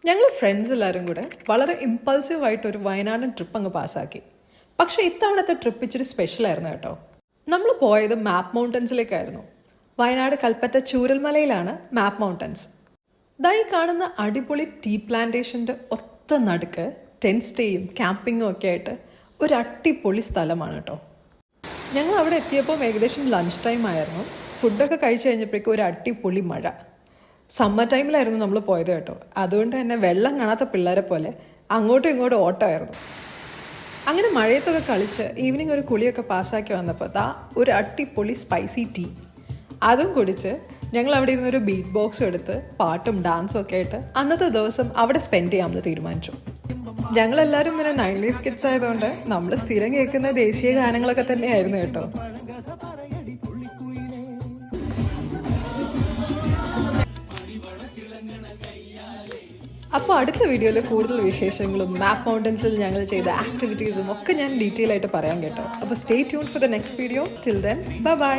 ഞങ്ങൾ ഫ്രണ്ട്സ് എല്ലാവരും കൂടെ വളരെ ഇമ്പൾസീവായിട്ടൊരു വയനാടൻ ട്രിപ്പ് അങ്ങ് പാസ്സാക്കി. പക്ഷേ ഇത്തവണത്തെ ട്രിപ്പ് ഇച്ചിരി സ്പെഷ്യലായിരുന്നു കേട്ടോ. നമ്മൾ പോയത് മാപ്പ് മൗണ്ടൻസിലേക്കായിരുന്നു. വയനാട് കൽപ്പറ്റ ചൂരൽമലയിലാണ് മാപ്പ് മൗണ്ടൻസ്. ഈ കാണുന്ന അടിപൊളി ടീ പ്ലാന്റേഷൻ്റെ ഒത്ത നടുക്ക് ടെൻറ്റ് സ്റ്റേയും ക്യാമ്പിങ്ങും ഒക്കെ ആയിട്ട് ഒരു അടിപൊളി സ്ഥലമാണ് കേട്ടോ. ഞങ്ങൾ അവിടെ എത്തിയപ്പോൾ ഏകദേശം ലഞ്ച് ടൈം ആയിരുന്നു. ഫുഡൊക്കെ കഴിച്ച് കഴിഞ്ഞപ്പോഴേക്കും ഒരു അടിപൊളി മഴ. സമ്മർ ടൈമിലായിരുന്നു നമ്മൾ പോയത് കേട്ടോ. അതുകൊണ്ട് തന്നെ വെള്ളം കാണാത്ത പിള്ളേരെ പോലെ അങ്ങോട്ടും ഇങ്ങോട്ടും ഓട്ടമായിരുന്നു. അങ്ങനെ മഴയത്തൊക്കെ കളിച്ച് ഈവനിങ് ഒരു കുളിയൊക്കെ പാസ്സാക്കി വന്നപ്പോൾ ഒരു അടിപൊളി സ്പൈസി ടീ അതും കുടിച്ച് ഞങ്ങൾ അവിടെ ഇരുന്നൊരു ബീറ്റ് ബോക്സും എടുത്ത് പാട്ടും ഡാൻസും ഒക്കെ ആയിട്ട് അന്നത്തെ ദിവസം അവിടെ സ്പെൻഡ് ചെയ്യാമെന്ന് തീരുമാനിച്ചു. ഞങ്ങളെല്ലാവരും പിന്നെ 90s കിഡ്സ് ആയതുകൊണ്ട് നമ്മൾ സ്ഥിരം കേൾക്കുന്ന ദേശീയ ഗാനങ്ങളൊക്കെ തന്നെയായിരുന്നു കേട്ടോ. അപ്പോൾ അടുത്ത വീഡിയോയിൽ കൂടുതൽ വിശേഷങ്ങളും മാപ്പ് മൗണ്ടൻസിൽ ഞങ്ങൾ ചെയ്ത ആക്ടിവിറ്റീസും ഒക്കെ ഞാൻ ഡീറ്റെയിൽ ആയിട്ട് പറയാം കേട്ടോ. അപ്പോൾ stay tune for the next video. Till then bye.